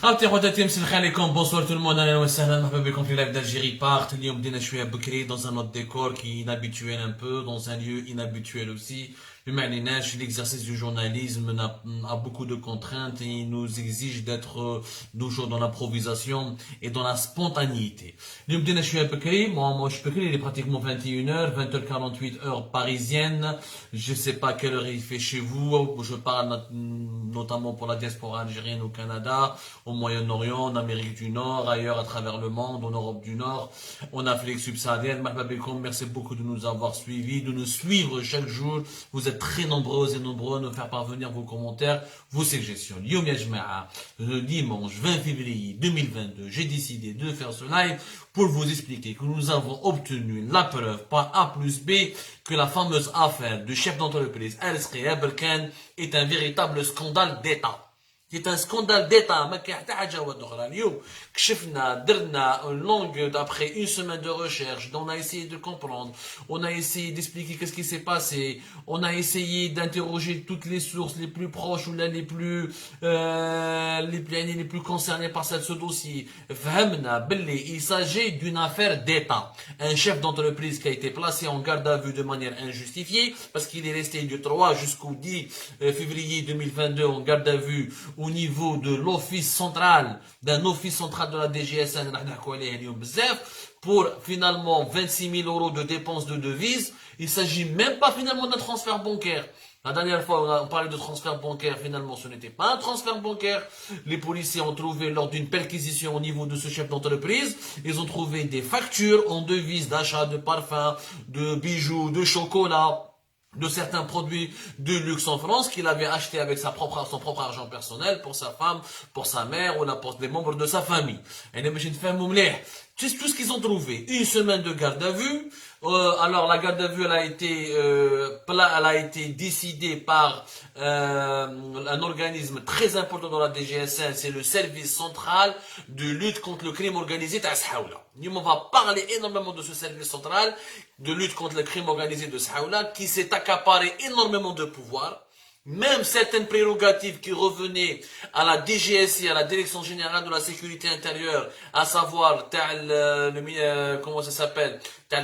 خاوتي خواتاتي مسلخين عليكم بونسوار تو المون اهلا وسهلا مرحبا بكم في لايف d'Algérie بارت. اليوم بدينا شويه بكري dans un autre décor qui est inhabituel un peu, dans un lieu inhabituel aussi. L'exercice du journalisme a beaucoup de contraintes et il nous exige d'être toujours dans l'improvisation et dans la spontanéité. اليوم بدينا شويه بكري. Moi je suis بكري, il est pratiquement 21h, 20h48 heure parisienne. Je sais pas quelle heure il fait chez vous. Je parle notamment pour la diaspora algérienne au Canada, au Moyen-Orient, en Amérique du Nord, ailleurs à travers le monde, en Europe du Nord, en Afrique subsaharienne. Merci beaucoup de nous avoir suivis, de nous suivre chaque jour. Vous êtes très nombreux et nombreux à nous faire parvenir vos commentaires, vos suggestions. Yom Yajma'a, le dimanche 20 février 2022, j'ai décidé de faire ce live pour vous expliquer que nous avons obtenu la preuve par A plus B que la fameuse affaire du chef d'entreprise El Belkan est un véritable scandale d'État. C'est un scandale d'État. ما كاين حتى حاجة أخرى. اليوم كشفنا درنا longue d'après une semaine de recherche. On a essayé de comprendre. On a essayé d'expliquer qu'est-ce qui s'est passé. On a essayé d'interroger toutes les sources les plus proches ou les plus concernés par ce dossier. فهمنا باللي il s'agit d'une affaire d'État. Un chef d'entreprise qui a été placé en garde à vue de manière injustifiée parce qu'il est resté du 3 jusqu'au 10 février 2022 en garde à vue au niveau de l'office central, d'un office central de la DGSN, pour finalement 26 000 euros de dépenses de devises. Il s'agit même pas finalement d'un transfert bancaire. La dernière fois, on parlait de transfert bancaire. Finalement, ce n'était pas un transfert bancaire. Les policiers ont trouvé lors d'une perquisition au niveau de ce chef d'entreprise, ils ont trouvé des factures en devises d'achat de parfums, de bijoux, de chocolat, de certains produits de luxe en France qu'il avait acheté avec son propre argent personnel pour sa femme, pour sa mère ou pour des membres de sa famille. Et tout ce qu'ils ont trouvé. Une semaine de garde à vue. Alors la garde à vue elle a été décidée par un organisme très important dans la DGSN, c'est le service central de lutte contre le crime organisé de Sahaoula. On va parler énormément de ce service central de lutte contre le crime organisé de Sahaoula qui s'est accaparé énormément de pouvoir. Même certaines prérogatives qui revenaient à la DGSI, à la Direction Générale de la Sécurité Intérieure, à savoir comment ça s'appelle,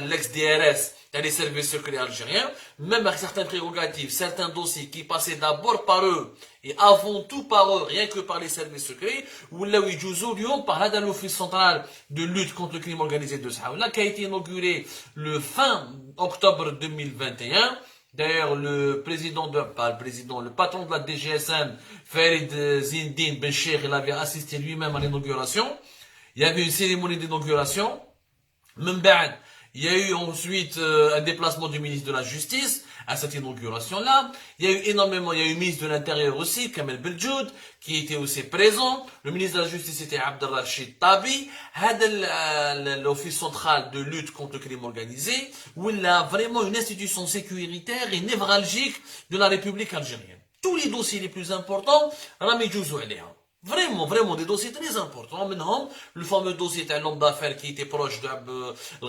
l'ex-DRS, les services secrets algériens, même avec certaines prérogatives, certains dossiers qui passaient d'abord par eux et avant tout par eux, rien que par les services secrets, ou là où ils par là dans l'Office central de lutte contre le crime organisé de Sahaoula, qui a été inauguré le fin octobre 2021. D'ailleurs, le patron de la DGSN, Farid Zindine Bencher, il avait assisté lui-même à l'inauguration. Il y avait une cérémonie d'inauguration. Même il y a eu ensuite un déplacement du ministre de la Justice à cette inauguration-là. Il y a eu le ministre de l'Intérieur aussi, Kamel Beljoud, qui était aussi présent. Le ministre de la Justice était Abdelrachid Tabi. L'Office central de lutte contre le crime organisé, où il a vraiment une institution sécuritaire et névralgique de la République algérienne. Tous les dossiers les plus importants, Rami Djouzou aléha. Vraiment, des dossiers très importants. Maintenant, le fameux dossier d'un homme d'affaires qui était proche de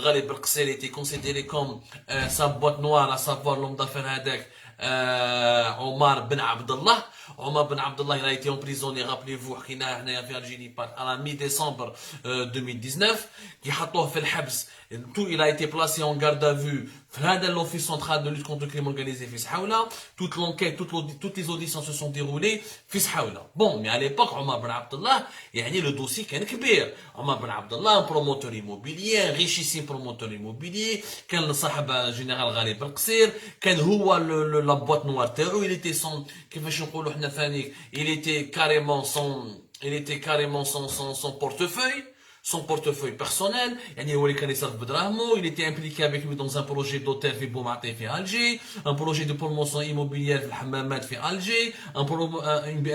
Ghalib Belkcel était considéré comme sa boîte noire, à savoir l'homme d'affaires Hadek, Omar Ben Abdallah. Omar Ben Abdallah, il a été emprisonné, rappelez-vous, à la mi-décembre 2019, il a été placé en garde à vue dans l'Office central de lutte contre le crime organisé في Sahaoula. Toute l'enquête, toutes les auditions se sont déroulées في Sahaoula. Bon, mais à l'époque, Omar Ben Abdallah, le dossier كان كبير. Omar Ben Abdallah, un promoteur immobilier, un richissime promoteur immobilier, كان صاحب général Ghalib Belkcel, كان هو la boîte noire تاعو, il était كيفاش نقولوا حنا فانيك, il était carrément son portefeuille. Son portefeuille personnel, il était impliqué avec lui dans un projet d'hôtel في بومعطي في Alger, un projet de promotion immobilière في الحمامات في Alger, un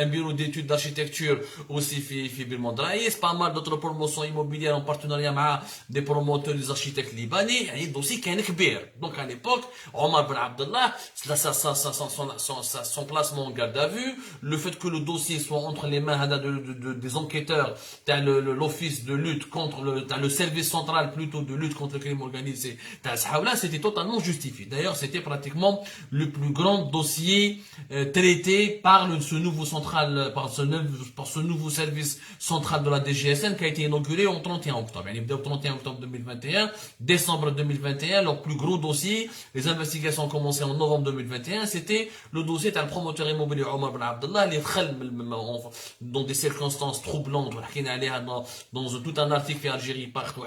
bureau d'études d'architecture aussi في Belmodraïs, pas mal d'autres promotions immobilières en partenariat avec des promoteurs des architectes libanais. يعني الدوسي كان كبير. Donc à l'époque, Omar Ben Abdallah, son placement en garde à vue, le fait que le dossier soit entre les mains des enquêteurs, l'office de lutte lutte contre le service central plutôt de lutte contre le crime organisé, c'était totalement justifié. D'ailleurs, c'était pratiquement le plus grand dossier traité par ce nouveau central, par ce nouveau service central de la DGSN qui a été inauguré au 31 octobre. Au 31 octobre 2021, décembre 2021, leur plus gros dossier, les investigations ont commencé en novembre 2021, c'était le dossier d'un promoteur immobilier Omar Ben Abdallah, dans des circonstances troublantes, dans tout un article في Algérie partout,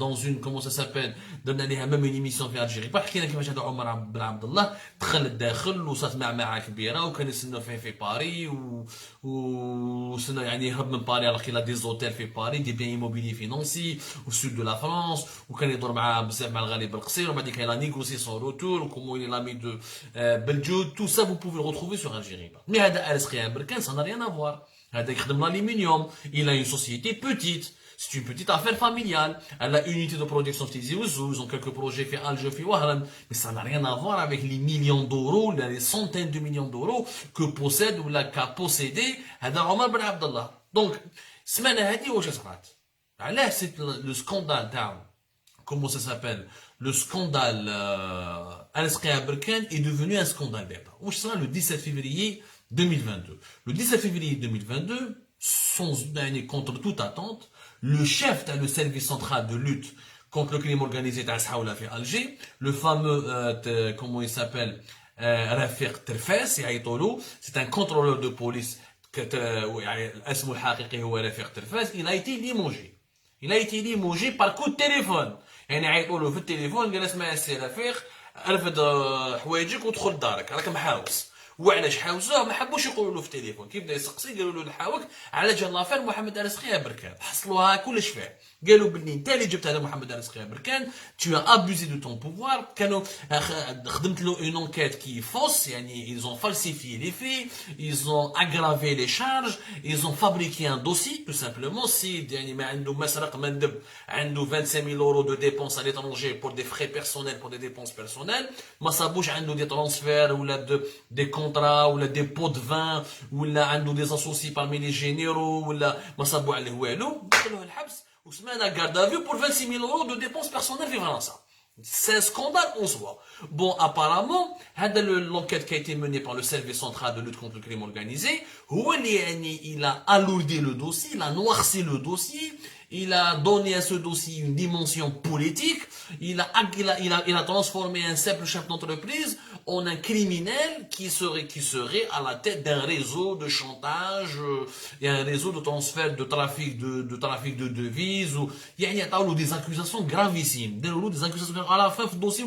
dans une, comment ça s'appelle, donne عليها même une émission في Algérie partout, حكينا كيفاش هذا عمر بن عبد الله دخل للداخل وصارت معمعة كبيرة وكان يستنوا فيه في باري وسنة يعني يهرب من باري alors qu'il a des hôtels في باري des biens immobiliers financiers au sud de la France وكان يدور مع بزاف مع الغالي بالقصير وبعد كده il a négocié son retour وكومو il est l'ami de Beljoud, tout ça vous pouvez le retrouver sur Algérie. Mais هذا Ares Berkane, ça n'a rien à voir. هذا يخدم l'aluminium, il a une société petite. C'est une petite affaire familiale. Elle a une unité de production Tizi Ouzou, ils ont quelques projets fait Alger, fait Wahran. Mais ça n'a rien à voir avec les millions d'euros, les centaines de millions d'euros que possède ou qu'a possédé Hada Omar Ben Abdallah. Donc, semaine hadi ou jasrat. Là, c'est le scandale d'armes. Comment ça s'appelle? Le scandale Ares Berkane est devenu un scandale d'État. Où sera le 17 février 2022? Le 17 février 2022, contre toute attente, le chef du service central de lutte contre le crime organisé d'Ashaoula fait Alger, le fameux, comment il s'appelle, Rafiq Terfes, c'est un contrôleur de police, il a été limogé. Il a été limogé par coup de téléphone. يعني عيطوا له في التليفون قال اسمع السي رفيق ارفد حوايجك ودخل دارك راك محاوس وعلاش حاوسوه ما حبوش يقولوا له في التليفون كيف بدا يسقسي قالوا له الحاوك على جال لافير محمد ارس خيا بركان حصلوها كلش فيه قالوا باللي انت اللي جبت هذا محمد ارس خيا بركان tu as abusé de ton pouvoir كانوا خدمت له une enquête qui est fausse يعني ils ont falsifié les faits ils ont aggravé les charges ils ont fabriqué un dossier tout simplement si يعني ما عنده مسرق مندب عنده 25000 euros de dépenses à l'étranger pour des frais personnels pour des dépenses personnelles ما صابوش عنده des transferts ولا des ou des pots de vin ou des associés parmi les généraux ou ما صابوا عليه والو دخلوه الحبس وسمعنا garde à vue pour 26 000 euros de dépenses personnelles في فرنسا. C'est un scandale en soi. Bon, apparemment, l'enquête qui a été menée par le service central de lutte contre le crime organisé, il a alourdi le dossier, il a noirci le dossier, il a donné à ce dossier une dimension politique, il a transformé un simple chef d'entreprise en un criminel qui serait à la tête d'un réseau de chantage et un réseau de transfert de trafic de devises il y a des accusations gravissimes des accusations à la fin du dossier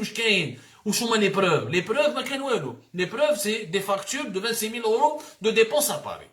où sont les preuves les preuves c'est des factures de 26 000 euros de dépenses à Paris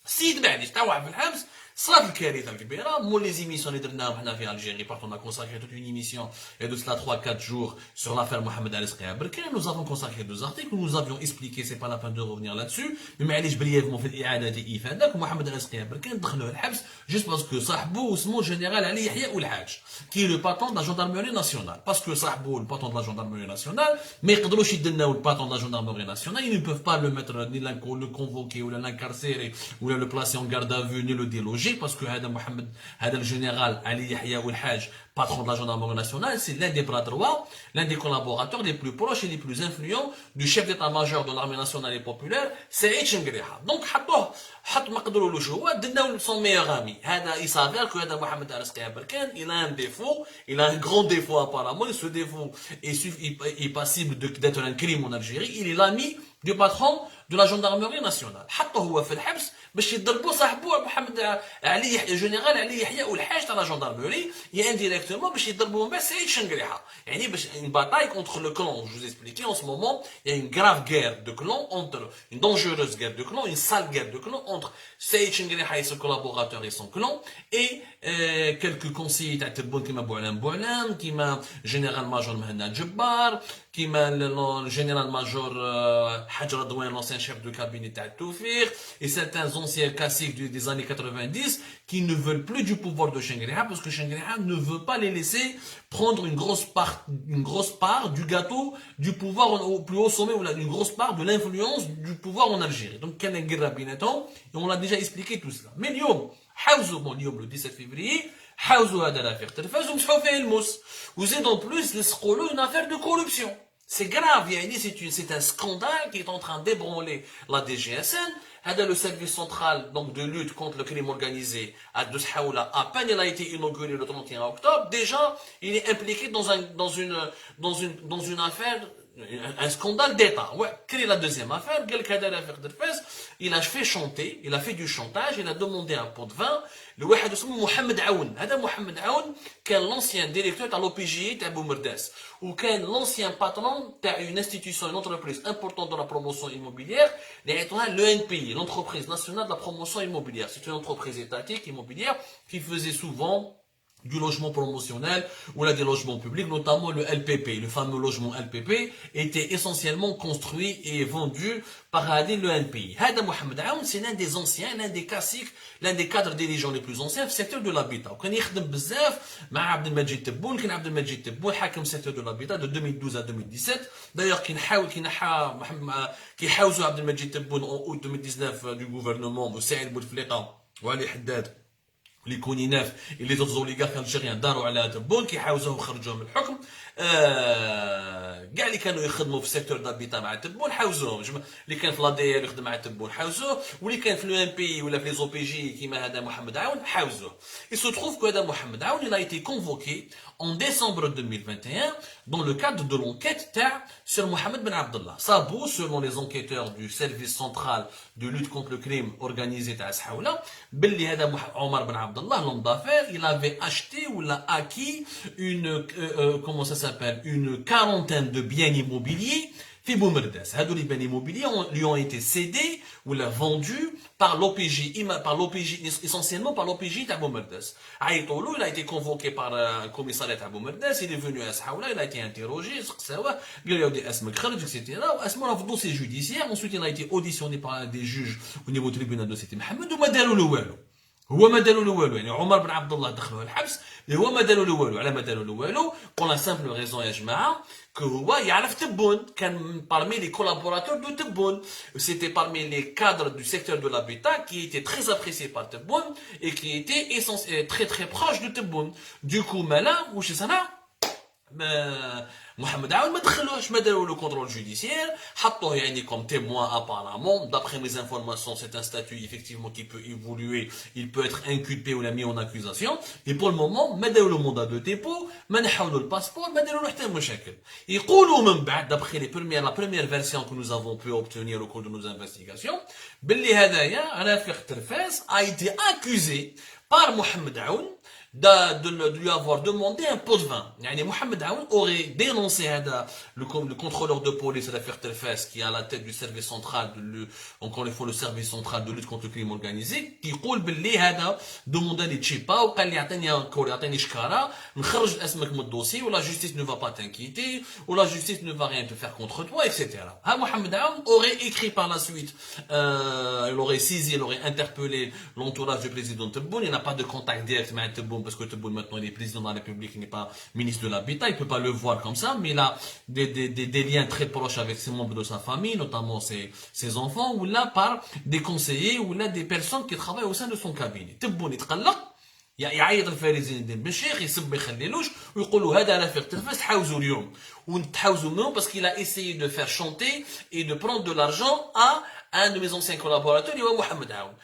سيد معليش تاع واحد في الحبس صارت الكارثه الكبيره مول لي زيميسيون اللي درناهم حنا في الجيري بارت on a consacré toute une émission et de cela 3-4 jours sur l'affaire Mohamed Ares Berkane nous avons consacré 2 articles nous avions expliqué c'est pas la peine de revenir là-dessus mais معليش brièvement في الاعاده الافاده محمد Ares Berkane دخلوه الحبس juste parce que صاحبو اسمه général Ali Yahya Oulhadj qui est le patron de la gendarmerie nationale parce que صاحبو le patron de la gendarmerie nationale ما يقدروش يدناو le patron de la gendarmerie nationale ils ne peuvent pas le mettre ni le convoquer ou l'incarcérer ou le placer en garde à vue ni le déloger parce que le général Ali Yahya Oulhadj, patron de la gendarmerie nationale, c'est l'un des bras droits, l'un des collaborateurs les plus proches et les plus influents du chef d'état-major de l'armée nationale et populaire, Saïd Chengriha. Donc, son meilleur ami. Il s'avère que Mohamed Ares Berkane, il a un défaut, il a un grand défaut apparemment, et ce défaut est passible d'être un crime en Algérie. Il est l'ami du patron de la gendarmerie nationale. حتى هو في الحبس باش يضربوا صاحبو محمد علي يحيى جنرال علي يحيى والحاج تاع لا جندرموري يا انديريكتومون باش يضربوا من بعد سعيد شنقريحه يعني باش une bataille contre le clan. Je vous ai expliqué en ce moment il y a une grave guerre de clan entre une dangereuse guerre de clan une sale guerre de clan entre Saïd Chengriha et ses collaborateurs et son clan et quelques conseillers تاع تبون كيما بوعلام كيما général major مهنا جبار كيما le général major حاج رضوان l'ancien chef de cabinet تاع التوفيق et certains anciens classiques des années 90 qui ne veulent plus du pouvoir de Shangri-La parce que Shangri-La ne veut pas les laisser prendre une grosse part du gâteau du pouvoir au plus haut sommet, ou une grosse part de l'influence du pouvoir en Algérie. Donc, et on l'a déjà expliqué tout cela. Mais le 17 février, حاوزوا هذا l'affaire تلفاز ومسحوا فيه الموس. وزيد en plus نسقوا une affaire de corruption. C'est grave, c'est un scandale qui est en train d'ébranler la DGSN. Le service central donc, de lutte contre le crime organisé à peine il a été inauguré le 31 octobre, déjà il est impliqué dans une affaire, un scandale d'État. Ouais, quelle est la deuxième affaire? Il a fait chanter, il a fait du chantage, il a demandé un pot de vin. Le واحد اسمه محمد عون. هذا محمد عون كان l'ancien directeur de l'OPJ تاع بومرداس وكان l'ancien patron d'une institution, une entreprise importante dans la promotion immobilière, l'ENPI, l'entreprise nationale de la promotion immobilière. C'est une entreprise étatique immobilière qui faisait souvent du logement promotionnel ou là des logements publics, notamment le LPP, le fameux logement LPP était essentiellement construit et vendu par le NPI. Hada Mohamed Aoun, c'est l'un des anciens, l'un des classiques, l'un des cadres dirigeants les plus anciens du secteur de l'habitat. Quand il يخدم بزاف مع عبد المجيد تبون, كان عبد المجيد تبون حاكم secteur de l'habitat de 2012 à 2017. D'ailleurs, كي حاوزوا عبد المجيد تبون en août 2019 du gouvernement وسعيد بوتفليقة وعلي حداد اللي كوني ناف اللي دوز اوليغارك الجيريان داروا على تبون كيحاوزوه وخرجوه من الحكم كاع اللي كانوا يخدموا في السيكتور دابيتا مع تبون حاوزوهم اللي كان في لا دي ال يخدم مع تبون حاوزوه واللي كان في لو ام بي ولا في لي زو بي جي كيما هذا محمد عون حاوزوه. Il se trouve que هذا محمد عون il a été convoqué en décembre 2021 dans le cadre de l'enquête sur Mohamed Ben Abdallah. Sabou, selon les enquêteurs du service central de lutte contre le crime organisé à Saoula, Belli Hada Omar Ben Abdallah, l'homme d'affaires, il avait acheté ou l'a acquis comment ça s'appelle, une quarantaine de biens immobiliers. في بومرداس هادو les biens immobiliers lui ont été cédés ou la vendus par l'OPJ essentiellement par l'OPJ تاع بومرداس. عيطولو, il a été convoqué par un commissariat تاع بومرداس, il est venu à Saoula, il a été interrogé, سقساوه قال له ودي اسمك خرج etc. واسمه راه في dossier judiciaire. Ensuite il a été auditionné par des juges au niveau tribunal de Sidi Mohamed وما داروا له والو. هو ما داروا له والو, يعني عمر بن عبد الله دخلوه الحبس اللي هو ما داروا له والو. على ما داروا له والو pour la simple raison يا جماعه que هو يعرف تبون, كان parmi les collaborateurs de Tebboune. C'était parmi les cadres du secteur de l'habitat qui étaient très appréciés par Tebboune et qui étaient très très proches de Tebboune. Du coup, là, où c'est ça là? Mohamed Aoun ما دخلوش, ما داروا le contrôle judiciaire, حطوه يعني comme témoin apparemment. D'après mes informations, c'est un statut effectivement qui peut évoluer, il peut être inculpé ou mis en accusation. Et pour le moment, ما داروا le mandat de dépôt, ما نحوا له le passeport, ما داروا له حتى مشاكل. يقولوا من بعد, d'après la première version que nous avons pu obtenir au cours de nos investigations, باللي هذايا l'affaire Telfaz a été accusé par Mohamed Aoun de lui avoir demandé un pot de vin. Yani Mohamed Aoun aurait dénoncé le contrôleur de police de l'affaire Telfaz qui est à la tête du service central encore une fois le service central de lutte contre le crime organisé, qui يقول باللي هذا demandé les تشيبا وقال لي يعطيني شكاره نخرج اسمك من الدوسي ولا justice ne va pas t'inquiéter ou la justice ne va rien te faire contre toi, etc. Mohamed Aoun aurait écrit par la suite, il aurait saisi, il aurait interpellé l'entourage du président Tebboune. Il n'a pas de contact direct avec Tebboune parce que Tebboune maintenant il est président de la République, il n'est pas ministre de l'Habitat, il ne peut pas le voir comme ça, mais il a des liens très proches avec ses membres de sa famille, notamment ses enfants, ou là par des conseillers, ou là des personnes qui travaillent au sein de son cabinet. Tebboune يتقلق, يعيط الفارس زين الدين بن شيخ, يسب ما يخليلوش ويقولوا هذا l'affaire Telfaz تحاوزوا اليوم ونتحاوزوا منهم parce qu'il a essayé de faire chanter et de prendre de l'argent à un de mes anciens collaborateurs, il est Mohamed Aoun.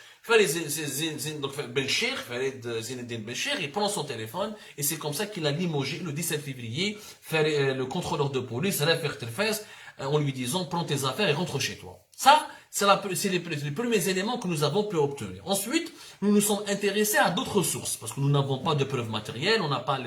Donc Ben Cheikh, Farid Zinedine Ben Cheikh, il prend son téléphone et c'est comme ça qu'il a limogé le 17 février le contrôleur de police à l'affaire Telfaz en lui disant prends tes affaires et rentre chez toi. Ça, c'est les premiers éléments que nous avons pu obtenir. Ensuite, nous nous sommes intéressés à d'autres sources, parce que nous n'avons pas de preuves matérielles, on n'a pas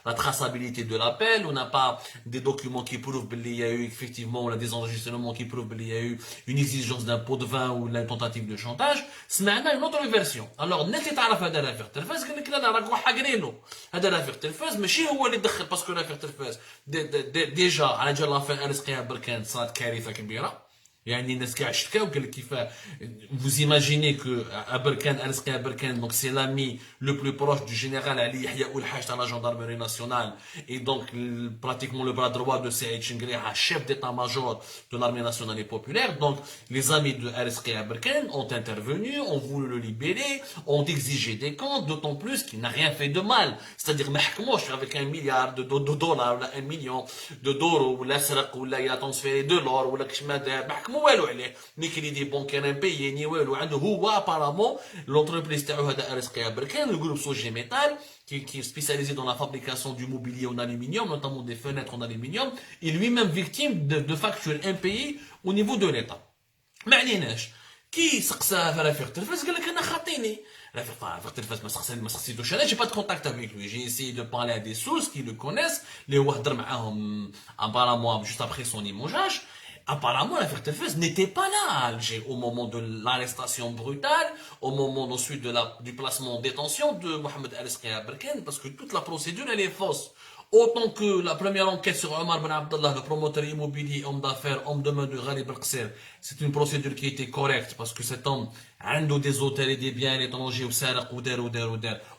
la traçabilité de l'appel, on n'a pas des documents qui prouvent qu'il y a eu effectivement, on a des enregistrements qui prouvent qu'il y a eu une exigence d'un pot de vin ou une tentative de chantage. سمعنا une autre version. Alors, ناس اللي تعرف هذا l'affaire Telfaz قال لك لا راكم حاقرينه. هذا l'affaire Telfaz ماشي هو اللي دخل, باسكو l'affaire Telfaz ديجا على جال l'affaire أنس قيام بركان صارت كارثة كبيرة. Vous imaginez que Aberkan, Al-Ski Aberkan, donc c'est l'ami le plus proche du général Ali Yahya Oul-Hajj dans la gendarmerie nationale, et donc pratiquement le bras droit de Saïd Chengriha, chef d'état-major de l'armée nationale et populaire. Donc les amis de Al-Ski Aberkan ont intervenu, ont voulu le libérer, ont exigé des comptes, d'autant plus qu'il n'a rien fait de mal. C'est-à-dire, avec 1 milliard de dollars, ou 1 million de d'euros, ou il a transféré de l'or, ou مو والو عليه ني كريدي بونكير امبيي ني والو عنده هو ابارامون l'entreprise تاعو هذا ارسقي بركان le groupe Sogé Metal qui est spécialisé dans la fabrication du mobilier en aluminium, notamment des fenêtres en aluminium, et lui-même victime de factures impayées au niveau de l'État. ما عليناش كي سقساه في رفيق التلفاز قال لك انا خاطيني رفيق التلفاز ما سقسيتوش انا جي با دو كونتاكت افيك لوي جي essayé de parler à des sources qui le connaissent اللي هو هضر معاهم apparemment juste après son limogeage. Apparemment, la Fertefes n'était pas là à Alger au moment de l'arrestation brutale, au moment ensuite du placement en détention de Mohamed Al-Ski Aberkan, parce que toute la procédure, elle est fausse. Autant que la première enquête sur Omar Ben Abdallah, le promoteur immobilier, homme d'affaires, homme de main de Ghalib El-Qsir, c'est une procédure qui était correcte, parce que cet homme a des hôtels et des biens à l'étranger,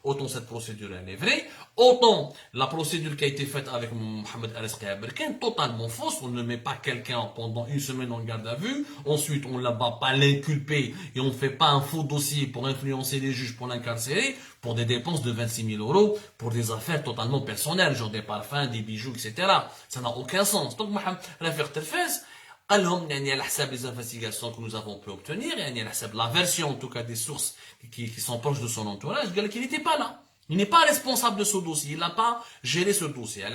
autant cette procédure, elle est vraie. Autant la procédure qui a été faite avec Mohamed Al-Ski Aberkan, totalement fausse. On ne met pas quelqu'un pendant une semaine en garde à vue. Ensuite, on ne va pas l'inculper et on ne fait pas un faux dossier pour influencer les juges pour l'incarcérer pour des dépenses de 26 000 euros pour des affaires totalement personnelles, genre des parfums, des bijoux, etc. Ça n'a aucun sens. Donc, l'affaire Telfez, alors, il y a les investigations que nous avons pu obtenir, il y a la version en tout cas des sources qui sont proches de son entourage, qu'il n'était pas là. Il n'est pas responsable de ce dossier, il n'a pas géré ce dossier.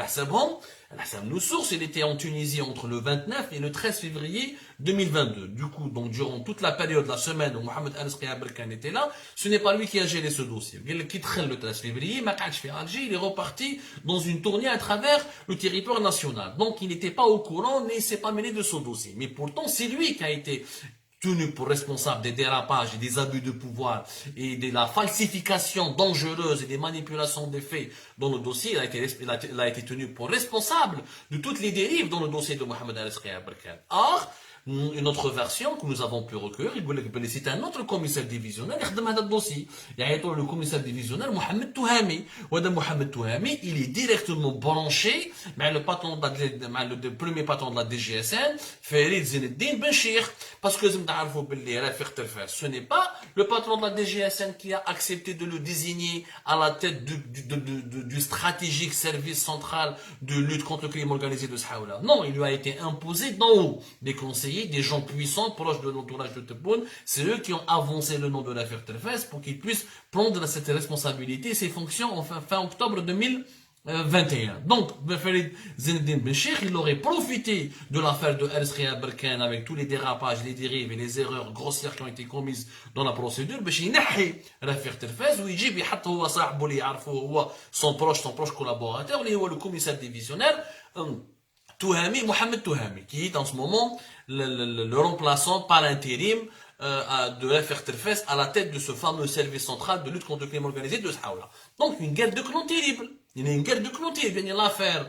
Nos sources, il était en Tunisie entre le 29 et le 13 février 2022. Du coup, donc durant toute la période, la semaine où Mohamed Al-Ski Aberkan était là, ce n'est pas lui qui a géré ce dossier. Il quitte le 13 février, il est reparti dans une tournée à travers le territoire national. Donc il n'était pas au courant, mais il ne s'est pas mêlé de ce dossier. Mais pourtant, c'est lui qui a été tenu pour responsable des dérapages et des abus de pouvoir et de la falsification dangereuse et des manipulations des faits dans le dossier. Il a été tenu pour responsable de toutes les dérives dans le dossier de Mohamed Al-Ski Aberkan. Or, une autre version que nous avons pu recueillir, c'est un autre commissaire divisionnaire qui a fait ce dossier. Il y a le commissaire divisionnaire Mohamed Touhami. Mohamed Touhami, il est directement branché avec le premier patron de la DGSN, Farid Zineddine Benchir. Parce que ce n'est pas le patron de la DGSN qui a accepté de le désigner à la tête du stratégique service central de lutte contre le crime organisé de Saoula. Non, il lui a été imposé d'en haut. Des conseillers, des gens puissants, proches de l'entourage de Tebboune, c'est eux qui ont avancé le nom de l'affaire Telfes pour qu'il puisse prendre cette responsabilité, ses fonctions fin octobre 2021. Donc, Farid Zineddine Benchir, il aurait profité de l'affaire de Al-Ski Aberkan avec tous les dérapages, les dérives et les erreurs grossières qui ont été commises dans la procédure, باش ينحي l'affaire Telfes ويجيب يحط هو صاحبه اللي يعرفه هو son proche collaborateur اللي هو le commissaire divisionnaire Touhami, Mohamed Touhami, qui est en ce moment le remplaçant par intérim de l'affaire Telfes à la tête de ce fameux service central de lutte contre le crime organisé de Saoula. Donc une guerre de clans terrible. Il y a une guerre de clans terrible. Il y a l'affaire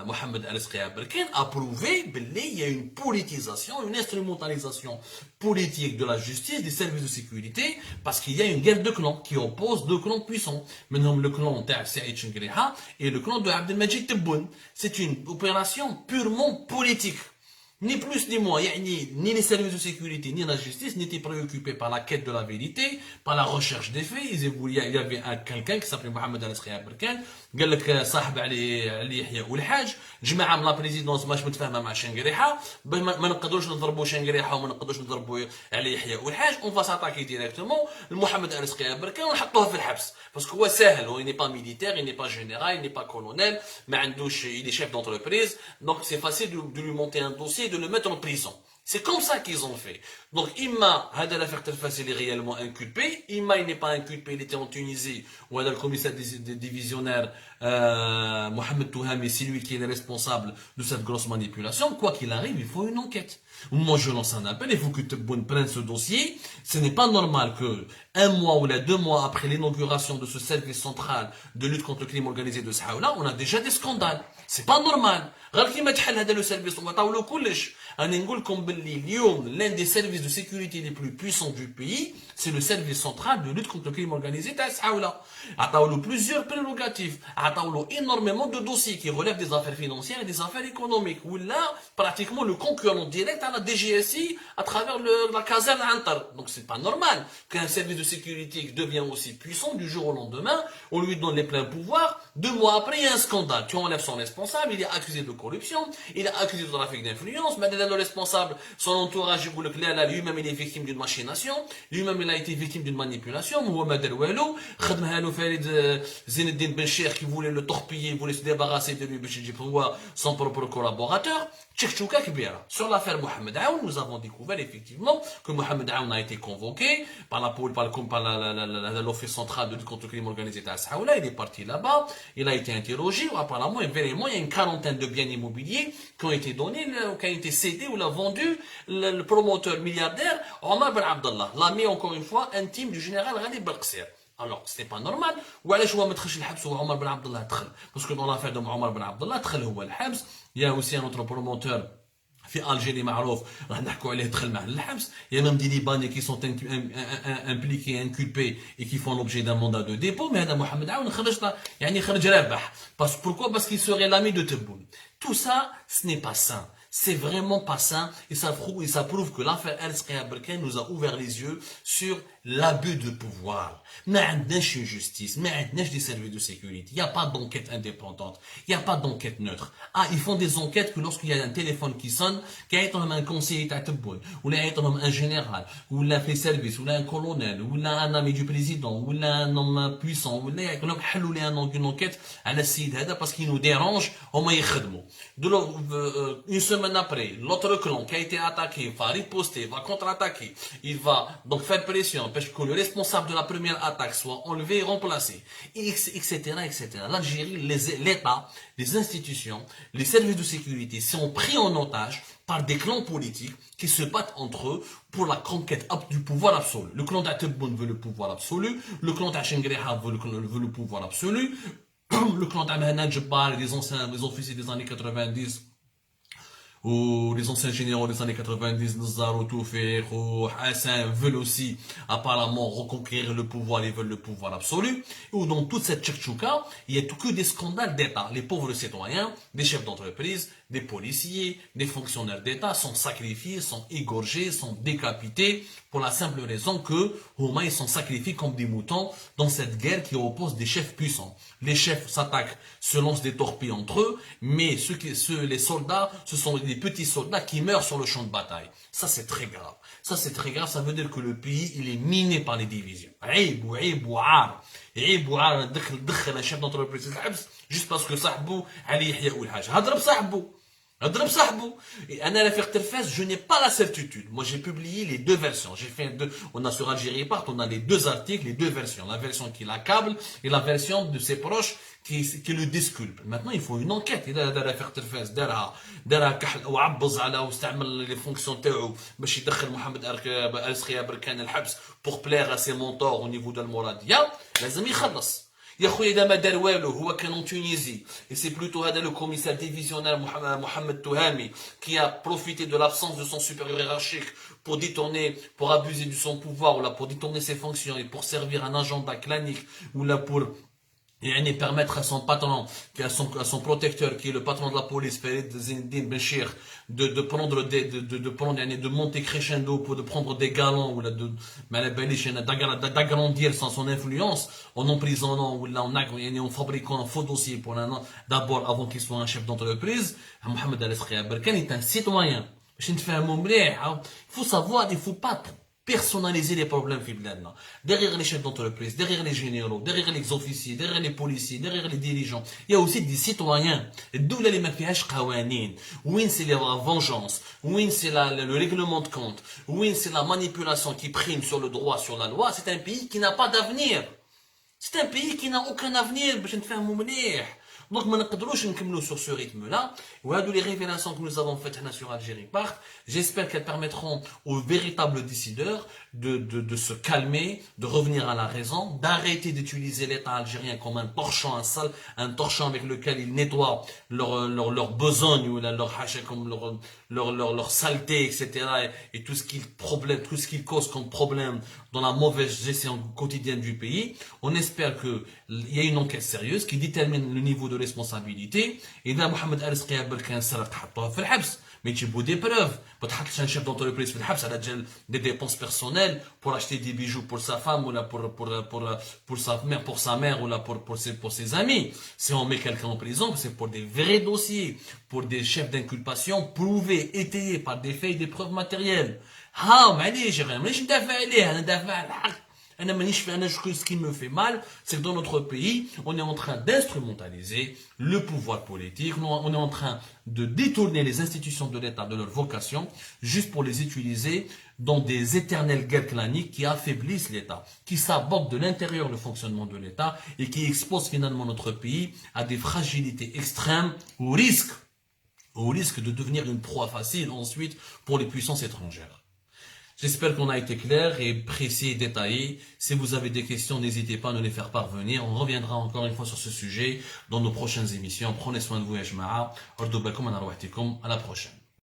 Mohamed Al-Ski Aberkan a prouvé qu'il y a une politisation, une instrumentalisation politique de la justice, des services de sécurité, parce qu'il y a une guerre de clans qui oppose deux clans puissants. Maintenant, le clan de Saïd Chengriha et le clan de Abdelmajid Tebboune. C'est une opération purement politique. Ni plus ni moins, ni les services de sécurité, ni la justice n'étaient préoccupés par la quête de la vérité, par la recherche des faits. Il y avait quelqu'un qui s'appelait Mohamed Al-Ski Aberkan, قال لك صاحب علي يحيى والحاج جماعه من لا بريزيدونس ماش متفاهمه مع شنقريحه ما نقدروش نضربوا شنقريحه وما نقدروش نضربوا علي يحيى والحاج اون فاس اتاكي ديريكتومون لمحمد Al-Ski Aberkan ونحطوه في الحبس باسكو هو ساهل هو ني با ميليتير ني با جينيرال ني با كولونيل ما عندوش il est chef d'entreprise donc c'est facile de lui monter un dossier de le mettre en prison. C'est comme ça qu'ils ont fait. Donc, Imma, Hada l'affaire Telfes, il est réellement inculpé. Imma, il n'est pas inculpé, il était en Tunisie, où le commissaire divisionnaire, Mohamed Touhami, c'est lui qui est le responsable de cette grosse manipulation. Quoi qu'il arrive, il faut une enquête. Moi, je lance un appel, il faut que Tebboune prenne ce dossier. Ce n'est pas normal que 1 mois ou 2 mois après l'inauguration de ce service central de lutte contre le crime organisé de Saoula, on a déjà des scandales. C'est pas normal. غير كيما تحل هذا لو سيرفيس وعطاو له كلش راني نقول لكم باللي اليوم l'un des services de sécurité les plus puissants du pays c'est le service central de lutte contre le crime organisé تاع السحاولة. عطاو له plusieurs prérogatives, عطاو له énormément de dossiers qui relèvent des affaires financières et des affaires économiques. ولا pratiquement le concurrent direct à la DGSI à travers la caserne Antar. Donc c'est pas normal qu'un service de sécurité devient aussi puissant du jour au lendemain, on lui donne les pleins pouvoirs. 2 mois après, il y a un scandale. Tu enlèves son responsable, il est accusé de corruption, il est accusé de trafic d'influence. Maintenant, le responsable, son entourage, lui-même, il est victime d'une machination, lui-même, il a été victime d'une manipulation. Mohamed El Walou, Khadmah Farid Zinedine Bencher qui voulait le torpiller, voulait se débarrasser de lui, son propre collaborateur. Sur l'affaire Mohamed Aoun, nous avons découvert effectivement que Mohamed Aoun a été convoqué par l'Office central de lutte contre le crime organisé à Saoula. Il est parti là-bas, il a été interrogé. Apparemment, il y a une quarantaine de biens immobiliers qui ont été donnés, qui ont été cédés ou l'a vendu le promoteur milliardaire Omar Ben Abdallah, l'ami encore une fois intime du général Ghali Belqsir. Alors, ce n'est pas normal. وعلاش هو ما دخلش الحبس وعمر بن عبد الله دخل؟ Parce que dans l'affaire de Omar Ben Abdallah دخل هو الحبس. Il y a aussi un autre promoteur في Algérie معروف راح نحكوا عليه دخل معاه للحبس. Il y a même des Libanais qui sont impliqués, inculpés et qui font l'objet d'un mandat de dépôt. Mais هذا محمد عون خرج يعني خرج رابح. Pourquoi? Parce qu'il serait l'ami de Tebboune. Tout ça, ce n'est pas sain. C'est vraiment pas sain et ça prouve que l'affaire El Skhia Berkane nous a ouvert les yeux sur l'abus de pouvoir. ما عندناش justice, ما عندناش des services de sécurité. Il n'y a pas d'enquête indépendante, il n'y a pas d'enquête neutre. Ah, ils font des enquêtes que lorsqu'il y a un téléphone qui sonne, qu'il y a un conseiller تاع تبون, ou là un général, ou là les services, ou là un colonel, ou là un ami du président, ou là un homme puissant, ou là يقولوا حلوا لي une enquête على السيد هذا parce qu'il nous dérange, هما يخدموا. Une semaine après, l'autre clan qui a été attaqué va riposter, va contre-attaquer, il va donc faire pression parce que le responsable de la première attaque soit enlevé et remplacé, etc., etc. L'Algérie, l'État, les institutions, les services de sécurité sont pris en otage par des clans politiques qui se battent entre eux pour la conquête du pouvoir absolu. Le clan d'Atebboune veut le pouvoir absolu, le clan d'Achengreha veut le pouvoir absolu, le clan d'Amana Djebbar, les officiers des années 90, ou les anciens généraux des années 90, Nazar, Toufik, ou Hassan veulent aussi apparemment reconquérir le pouvoir, ils veulent le pouvoir absolu. Ou dans toute cette tchèque-chouka, il n'y a que des scandales d'État. Les pauvres citoyens, des chefs d'entreprise, des policiers, des fonctionnaires d'État sont sacrifiés, sont égorgés, sont décapités pour la simple raison que ils sont sacrifiés comme des moutons dans cette guerre qui oppose des chefs puissants. Les chefs s'attaquent, se lancent des torpilles entre eux, mais les soldats, ce sont des petits soldats qui meurent sur le champ de bataille. Ça c'est très grave. Ça c'est très grave, ça veut dire que le pays il est miné par les divisions. دخل chef d'entreprise juste parce que صاحبه علي يحيى اول حاجه هضرب صاحبه. Et Anna l'affaire Telfaz, je n'ai pas la certitude. Moi, j'ai publié les deux versions. On a sur Algérie Part, on a les deux articles, les deux versions. La version qui l'accable et la version de ses proches qui le disculpe. Maintenant, il faut une enquête. Il a l'affaire Telfaz, دارها كحل وعبز على واستعمل les fonctions تاعو باش يدخل محمد El Skhia Berkane الحبس pour plaire à ses mentors au niveau de المرادية. لازم يخلص. يا خويا اذا ما دار والو هو كان en Tunisie et c'est plutôt هذا le commissaire divisionnaire Mohamed Touhami qui a profité de l'absence de son supérieur hiérarchique pour détourner, pour abuser de son pouvoir ou là pour détourner ses fonctions et pour servir un agenda clanique ou là pour et permettre à son patron, à son protecteur, qui est le patron de la police, Farid Zinedine Benchir, de prendre, monter crescendo pour de prendre des galons, ou d'agrandir son influence, en emprisonnant, ou en fabriquant un faux dossier pour d'abord, avant qu'il soit un chef d'entreprise. Mohamed El Skhia Berkane est un citoyen. Il faut savoir, il ne faut pas personnaliser les problèmes derrière les chefs d'entreprise, derrière les généraux, derrière les officiers, derrière les policiers, derrière les dirigeants. Il y a aussi des citoyens. D'où les mafiages qawanin. Oui, c'est la vengeance. Oui, c'est le règlement de compte. Oui, c'est la manipulation qui prime sur le droit, sur la loi. C'est un pays qui n'a pas d'avenir. C'est un pays qui n'a aucun avenir. باش نتفاهموا مليح. Donc, ما نقدروش نكملوا sur ce rythme-là. وهادو les révélations que nous avons faites sur Algérie Part, j'espère qu'elles permettront aux véritables décideurs de se calmer, de revenir à la raison, d'arrêter d'utiliser l'État algérien comme un torchon avec lequel ils nettoient leur besogne ou leur haché comme leur saleté, etc. Et tout ce qu'ils causent comme problème dans la mauvaise gestion quotidienne du pays. On espère qu'il y a une enquête sérieuse qui détermine le niveau de responsabilité. Et là, Mohamed Aris Qiabel كان سرق تحطوه في الحبس. Mais tu peux des preuves. ما تحطش un chef d'entreprise في الحبس على جال des dépenses personnelles pour acheter des bijoux pour sa femme ou là pour sa mère ou là pour ses amis. Si on met quelqu'un en prison, c'est pour des vrais dossiers, pour des chefs d'inculpation prouvés, étayés par des faits et des preuves matérielles. Ah, معليش مانيش ندافع عليه, انا ندافع على الحق. Ce qui me fait mal, c'est que dans notre pays, on est en train d'instrumentaliser le pouvoir politique, on est en train de détourner les institutions de l'État de leur vocation, juste pour les utiliser dans des éternelles guerres claniques qui affaiblissent l'État, qui sabotent de l'intérieur le fonctionnement de l'État et qui exposent finalement notre pays à des fragilités extrêmes au risque de devenir une proie facile ensuite pour les puissances étrangères. J'espère qu'on a été clair et précis et détaillé. Si vous avez des questions, n'hésitez pas à nous les faire parvenir. On reviendra encore une fois sur ce sujet dans nos prochaines émissions. Prenez soin de vous, ya jama'a. À la prochaine.